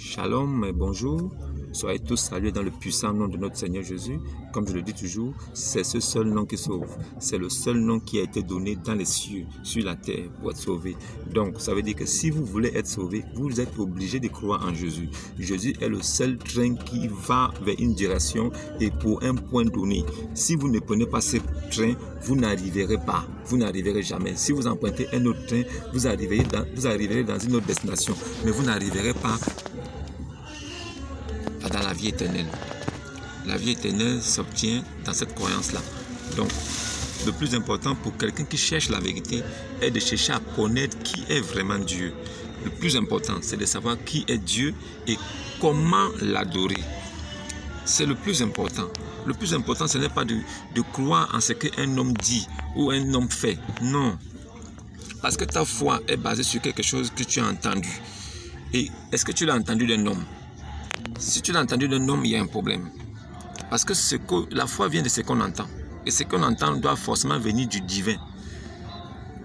Shalom et bonjour, soyez tous salués dans le puissant nom de notre Seigneur Jésus. Comme je le dis toujours, c'est ce seul nom qui sauve. C'est le seul nom qui a été donné dans les cieux, sur la terre, pour être sauvé. Donc, ça veut dire que si vous voulez être sauvé, vous êtes obligé de croire en Jésus. Jésus est le seul train qui va vers une direction et pour un point donné. Si vous ne prenez pas ce train, vous n'arriverez pas. Vous n'arriverez jamais. Si vous empruntez un autre train, vous arriverez dans une autre destination. Mais vous n'arriverez pas dans la vie éternelle. La vie éternelle s'obtient dans cette croyance-là. Donc, le plus important pour quelqu'un qui cherche la vérité est de chercher à connaître qui est vraiment Dieu. Le plus important, c'est de savoir qui est Dieu et comment l'adorer. C'est le plus important. Le plus important, ce n'est pas de croire en ce qu'un homme dit ou un homme fait. Non. Parce que ta foi est basée sur quelque chose que tu as entendu. Et est-ce que tu l'as entendu d'un homme? Si tu l'as entendu d'un homme, il y a un problème. Parce que la foi vient de ce qu'on entend. Et ce qu'on entend doit forcément venir du divin.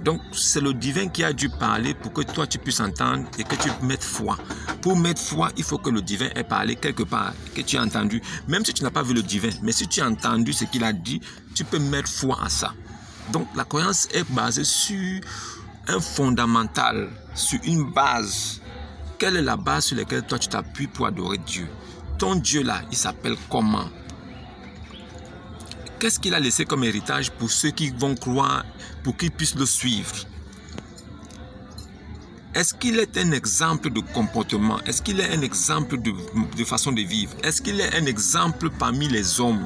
Donc, c'est le divin qui a dû parler pour que toi, tu puisses entendre et que tu mettes foi. Pour mettre foi, il faut que le divin ait parlé quelque part, que tu as entendu. Même si tu n'as pas vu le divin, mais si tu as entendu ce qu'il a dit, tu peux mettre foi à ça. Donc, la croyance est basée sur un fondamental, sur une base. Quelle est la base sur laquelle toi tu t'appuies pour adorer Dieu? Ton Dieu là, il s'appelle comment? Qu'est-ce qu'il a laissé comme héritage pour ceux qui vont croire, pour qu'ils puissent le suivre? Est-ce qu'il est un exemple de comportement? Est-ce qu'il est un exemple de façon de vivre? Est-ce qu'il est un exemple parmi les hommes?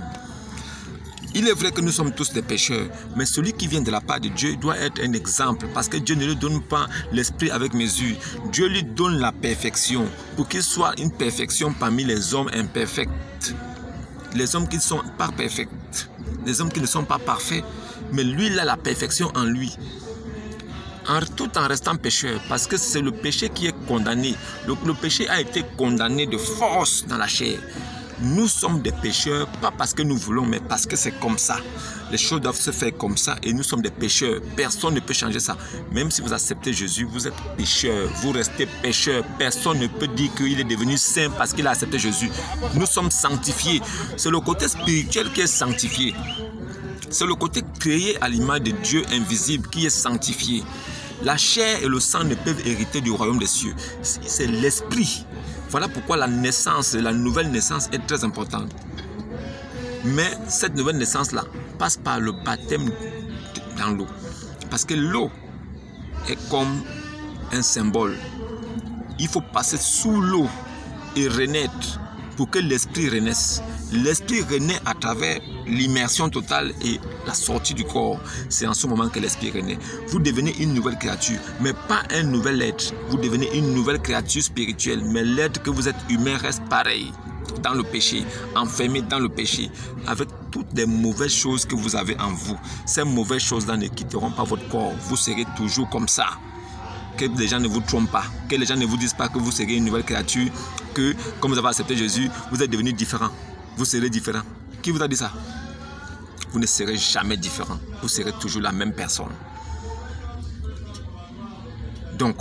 Il est vrai que nous sommes tous des pécheurs, mais celui qui vient de la part de Dieu doit être un exemple parce que Dieu ne lui donne pas l'esprit avec mesure. Dieu lui donne la perfection pour qu'il soit une perfection parmi les hommes imperfects. Les hommes qui ne sont pas perfects, les hommes qui ne sont pas parfaits, mais lui, il a la perfection en lui. Tout en restant pécheur, parce que c'est le péché qui est condamné. Le péché a été condamné de force dans la chair. Nous sommes des pécheurs, pas parce que nous voulons, mais parce que c'est comme ça. Les choses doivent se faire comme ça et nous sommes des pécheurs. Personne ne peut changer ça. Même si vous acceptez Jésus, vous êtes pécheur. Vous restez pécheur. Personne ne peut dire qu'il est devenu saint parce qu'il a accepté Jésus. Nous sommes sanctifiés. C'est le côté spirituel qui est sanctifié. C'est le côté créé à l'image de Dieu invisible qui est sanctifié. La chair et le sang ne peuvent hériter du royaume des cieux. C'est l'esprit. Voilà pourquoi la naissance, la nouvelle naissance est très importante. Mais cette nouvelle naissance-là passe par le baptême dans l'eau. Parce que l'eau est comme un symbole. Il faut passer sous l'eau et renaître pour que l'esprit renaisse. L'esprit renaît à travers l'immersion totale et la sortie du corps. C'est en ce moment que l'esprit renaît. Vous devenez une nouvelle créature, mais pas un nouvel être. Vous devenez une nouvelle créature spirituelle, mais l'être que vous êtes humain reste pareil. Dans le péché, enfermé dans le péché, avec toutes les mauvaises choses que vous avez en vous. Ces mauvaises choses-là ne quitteront pas votre corps. Vous serez toujours comme ça. Que les gens ne vous trompent pas, que les gens ne vous disent pas que vous serez une nouvelle créature, que comme vous avez accepté Jésus, vous êtes devenu différent. Vous serez différent. Qui vous a dit ça? Vous ne serez jamais différent. Vous serez toujours la même personne. Donc,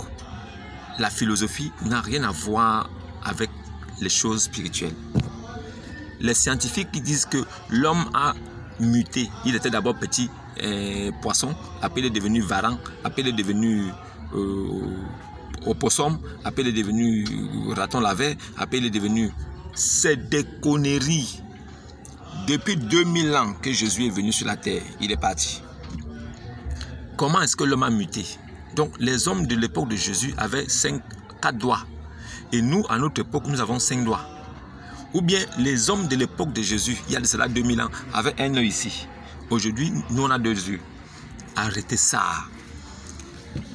la philosophie n'a rien à voir avec les choses spirituelles. Les scientifiques qui disent que l'homme a muté, il était d'abord petit poisson, après il est devenu varan, après il est devenu opossum, après il est devenu raton laveur, après il est devenu... C'est des conneries. Depuis 2000 ans que Jésus est venu sur la terre, il est parti. Comment est-ce que l'homme a muté? Donc les hommes de l'époque de Jésus avaient 4 doigts. Et nous, à notre époque, nous avons 5 doigts. Ou bien les hommes de l'époque de Jésus, il y a de cela 2000 ans, avaient un œil ici. Aujourd'hui, nous on a 2 yeux. Arrêtez ça.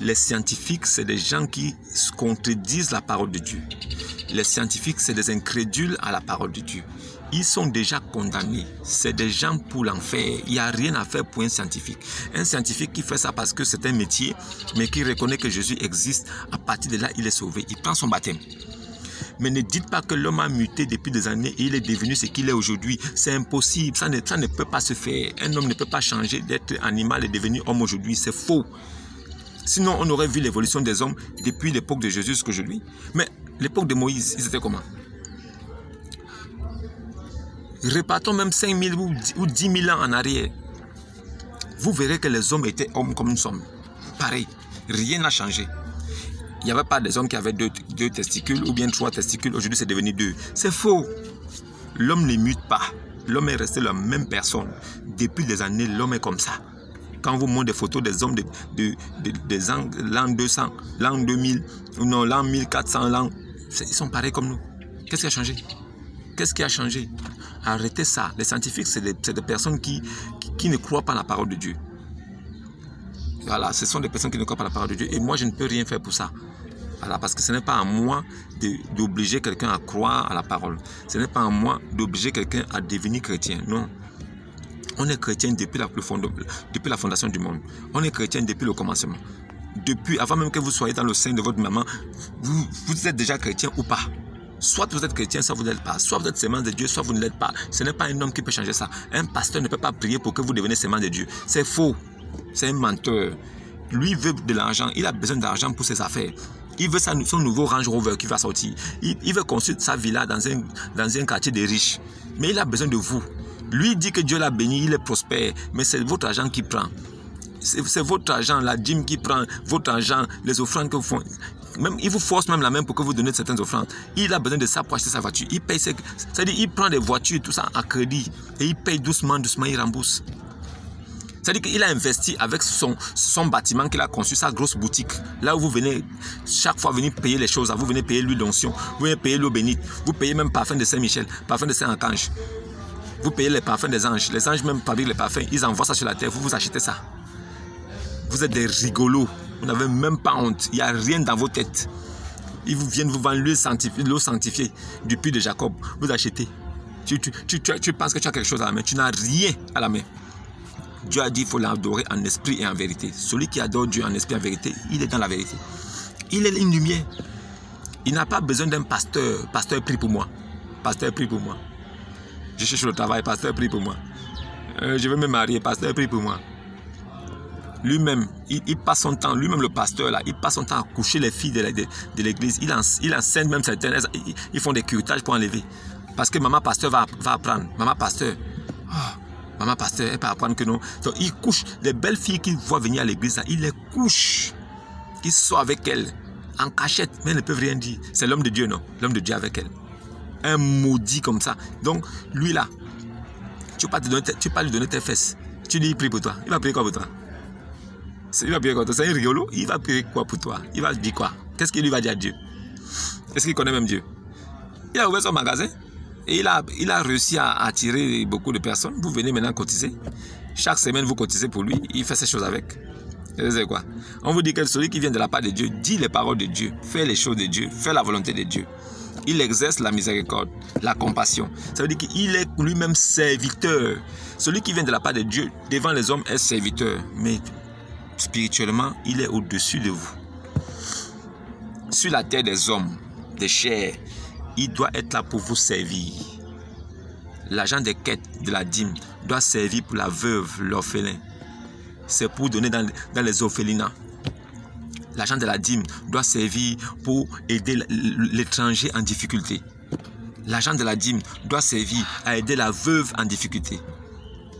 Les scientifiques, c'est des gens qui contredisent la parole de Dieu. Les scientifiques, c'est des incrédules à la parole de Dieu. Ils sont déjà condamnés. C'est des gens pour l'enfer. Il n'y a rien à faire pour un scientifique. Un scientifique qui fait ça parce que c'est un métier, mais qui reconnaît que Jésus existe, à partir de là, il est sauvé. Il prend son baptême. Mais ne dites pas que l'homme a muté depuis des années et il est devenu ce qu'il est aujourd'hui. C'est impossible. Ça ne peut pas se faire. Un homme ne peut pas changer d'être animal et devenir homme aujourd'hui. C'est faux. Sinon, on aurait vu l'évolution des hommes depuis l'époque de Jésus jusqu'aujourd'hui. Mais L'époque de Moïse, ils étaient comment? Repartons même 5000 ou 10 000 ans en arrière. Vous verrez que les hommes étaient hommes comme nous sommes. Pareil, rien n'a changé. Il n'y avait pas des hommes qui avaient deux testicules ou bien 3 testicules. Aujourd'hui, c'est devenu 2. C'est faux. L'homme ne mute pas. L'homme est resté la même personne. Depuis des années, l'homme est comme ça. Quand vous montrez des photos des hommes des l'an 200, l'an 2000, ou non, l'an 1400, ils sont pareils comme nous. Qu'est-ce qui a changé? Qu'est-ce qui a changé? Arrêtez ça. Les scientifiques, c'est des personnes qui ne croient pas à la parole de Dieu. Voilà, ce sont des personnes qui ne croient pas à la parole de Dieu. Et moi, je ne peux rien faire pour ça. Voilà, parce que ce n'est pas à moi d'obliger quelqu'un à croire à la parole. Ce n'est pas à moi d'obliger quelqu'un à devenir chrétien. Non. On est chrétien depuis la fondation du monde. On est chrétien depuis le commencement. Depuis, avant même que vous soyez dans le sein de votre maman, vous êtes déjà chrétien ou pas. Soit vous êtes chrétien, soit vous ne l'êtes pas. Soit vous êtes sémence de Dieu, soit vous ne l'êtes pas. Ce n'est pas un homme qui peut changer ça. Un pasteur ne peut pas prier pour que vous deveniez sémence de Dieu. C'est faux. C'est un menteur. Lui veut de l'argent. Il a besoin d'argent pour ses affaires. Il veut son nouveau Range Rover qui va sortir. Il veut construire sa villa dans un quartier des riches. Mais il a besoin de vous. Lui dit que Dieu l'a béni, il est prospère. Mais c'est votre argent qui prend. C'est votre argent, la dîme qui prend. Votre argent, les offrandes que vous faites. Même, il vous force même la main pour que vous donniez certaines offrandes. Il a besoin de ça pour acheter sa voiture. Il paye c'est-à-dire il prend des voitures, tout ça à crédit. Et il paye doucement, il rembourse. C'est-à-dire qu'il a investi avec son bâtiment qu'il a conçu, sa grosse boutique. Là où vous venez, chaque fois venir payer les choses, vous venez payer l'huile d'onction, vous venez payer l'eau bénite, vous payez même parfum de Saint-Michel, parfum de Saint-Archange. Vous payez les parfums des anges. Les anges même fabriquent les parfums, ils envoient ça sur la terre, vous achetez ça. Vous êtes des rigolos, vous n'avez même pas honte, il n'y a rien dans vos têtes. Ils vous viennent vous vendre l'eau sanctifiée du puits de Jacob, vous achetez. Tu penses que tu as quelque chose à la main, tu n'as rien à la main. Dieu a dit qu'il faut l'adorer en esprit et en vérité. Celui qui adore Dieu en esprit et en vérité, il est dans la vérité. Il est une lumière. Il n'a pas besoin d'un pasteur. Pasteur, prie pour moi. Pasteur, prie pour moi. Je cherche le travail. Pasteur, prie pour moi. Je veux me marier. Pasteur, prie pour moi. Lui-même, il passe son temps, lui-même le pasteur, là, il passe son temps à coucher les filles de l'église. Il enseigne même certaines. Ils font des curetages pour enlever. Parce que maman pasteur va apprendre. Maman pasteur. Oh. Maman pasteur, elle peut apprendre que non. Donc, il couche les belles filles qu'il voit venir à l'église, il les couche. Il sort avec elles en cachette, mais elles ne peuvent rien dire. C'est l'homme de Dieu, non? L'homme de Dieu avec elle. Un maudit comme ça. Donc, lui là, tu ne vas pas lui donner tes fesses. Tu dis, il prie pour toi. Il va prier quoi pour toi? Il va prier quoi pour toi? C'est un rigolo. Il va prier quoi pour toi? Il va dire quoi? Qu'est-ce qu'il lui va dire à Dieu? Est-ce qu'il connaît même Dieu? Il a ouvert son magasin. Et il a réussi à attirer beaucoup de personnes. Vous venez maintenant cotiser. Chaque semaine, vous cotisez pour lui. Il fait ces choses avec. C'est quoi? On vous dit que celui qui vient de la part de Dieu dit les paroles de Dieu, fait les choses de Dieu, fait la volonté de Dieu. Il exerce la miséricorde, la compassion. Ça veut dire qu'il est lui-même serviteur. Celui qui vient de la part de Dieu, devant les hommes, est serviteur. Mais spirituellement, il est au-dessus de vous. Sur la terre des hommes, des chairs, il doit être là pour vous servir. L'agent des quêtes de la dîme doit servir pour la veuve, l'orphelin. C'est pour donner dans les orphelinats. L'agent de la dîme doit servir pour aider l'étranger en difficulté. L'agent de la dîme doit servir à aider la veuve en difficulté.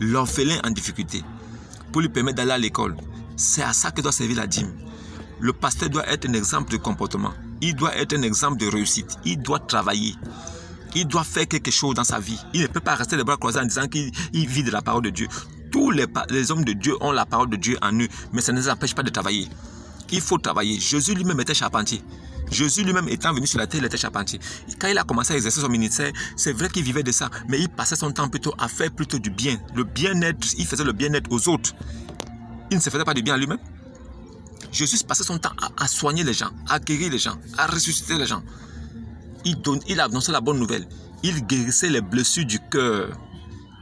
L'orphelin en difficulté. Pour lui permettre d'aller à l'école. C'est à ça que doit servir la dîme. Le pasteur doit être un exemple de comportement. Il doit être un exemple de réussite. Il doit travailler. Il doit faire quelque chose dans sa vie. Il ne peut pas rester les bras croisés en disant qu'il vit de la parole de Dieu. Tous les hommes de Dieu ont la parole de Dieu en eux, mais ça ne les empêche pas de travailler. Il faut travailler. Jésus lui-même était charpentier. Jésus lui-même étant venu sur la terre, il était charpentier. Et quand il a commencé à exercer son ministère, c'est vrai qu'il vivait de ça, mais il passait son temps plutôt à faire plutôt du bien. Le bien-être, il faisait le bien-être aux autres. Il ne se faisait pas du bien à lui-même. Jésus passait son temps à soigner les gens, à guérir les gens, à ressusciter les gens. Il annonçait la bonne nouvelle. Il guérissait les blessures du cœur.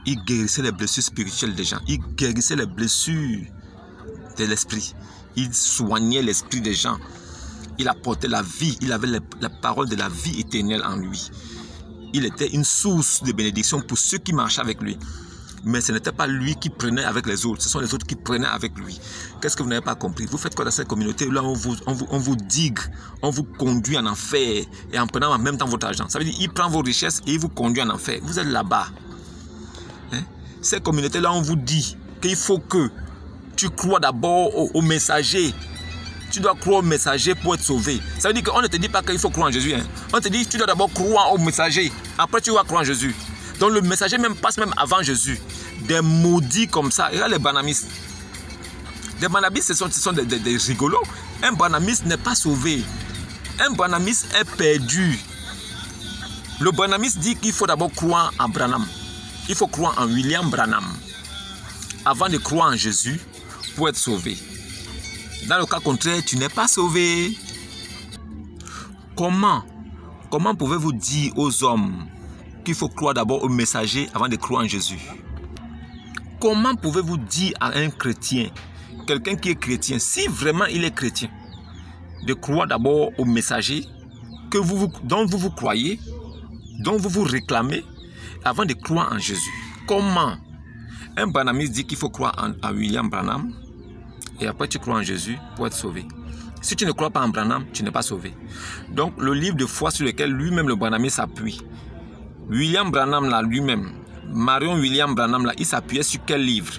Il guérissait les blessures spirituelles des gens. Il guérissait les blessures de l'esprit. Il soignait l'esprit des gens. Il apportait la vie. Il avait la parole de la vie éternelle en lui. Il était une source de bénédiction pour ceux qui marchaient avec lui. Mais ce n'était pas lui qui prenait avec les autres, ce sont les autres qui prenaient avec lui. Qu'est-ce que vous n'avez pas compris? Vous faites quoi dans cette communauté? Là, on vous digue, on vous conduit en enfer et en prenant en même temps votre argent. Ça veut dire qu'il prend vos richesses et il vous conduit en enfer. Vous êtes là-bas. Hein? Cette communauté-là, on vous dit qu'il faut que tu crois d'abord au messager. Tu dois croire au messager pour être sauvé. Ça veut dire qu'on ne te dit pas qu'il faut croire en Jésus. Hein? On te dit que tu dois d'abord croire au messager. Après, tu vas croire en Jésus. Donc le messager même passe même avant Jésus. Des maudits comme ça. Regarde les banamistes. Les banamistes, ce sont des rigolos. Un banamiste n'est pas sauvé. Un banamiste est perdu. Le banamiste dit qu'il faut d'abord croire en Branham. Il faut croire en William Branham avant de croire en Jésus pour être sauvé. Dans le cas contraire, tu n'es pas sauvé. Comment pouvez-vous dire aux hommes qu'il faut croire d'abord au messager avant de croire en Jésus? Comment pouvez-vous dire à un chrétien, quelqu'un qui est chrétien, si vraiment il est chrétien, de croire d'abord au messager dont vous croyez, dont vous vous réclamez, avant de croire en Jésus? Comment? Un branhamiste dit qu'il faut croire en William Branham et après tu crois en Jésus pour être sauvé. Si tu ne crois pas en Branham, tu n'es pas sauvé. Donc le livre de foi sur lequel lui-même le branhamiste s'appuie, William Branham là lui-même, Marion William Branham là, il s'appuyait sur quel livre?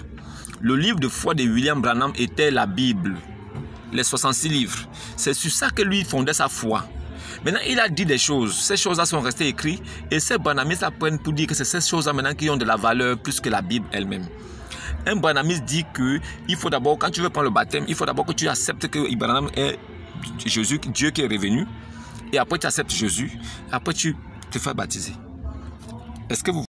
Le livre de foi de William Branham était la Bible, les 66 livres. C'est sur ça que lui fondait sa foi. Maintenant, il a dit des choses. Ces choses-là sont restées écrites et ces branhamistes apprennent pour dire que c'est ces choses-là maintenant qui ont de la valeur plus que la Bible elle-même. Un branhamiste dit qu'il faut d'abord, quand tu veux prendre le baptême, il faut d'abord que tu acceptes que Branham est Jésus, Dieu qui est revenu. Et après, tu acceptes Jésus. Après, tu te fais baptiser. Est-ce que vous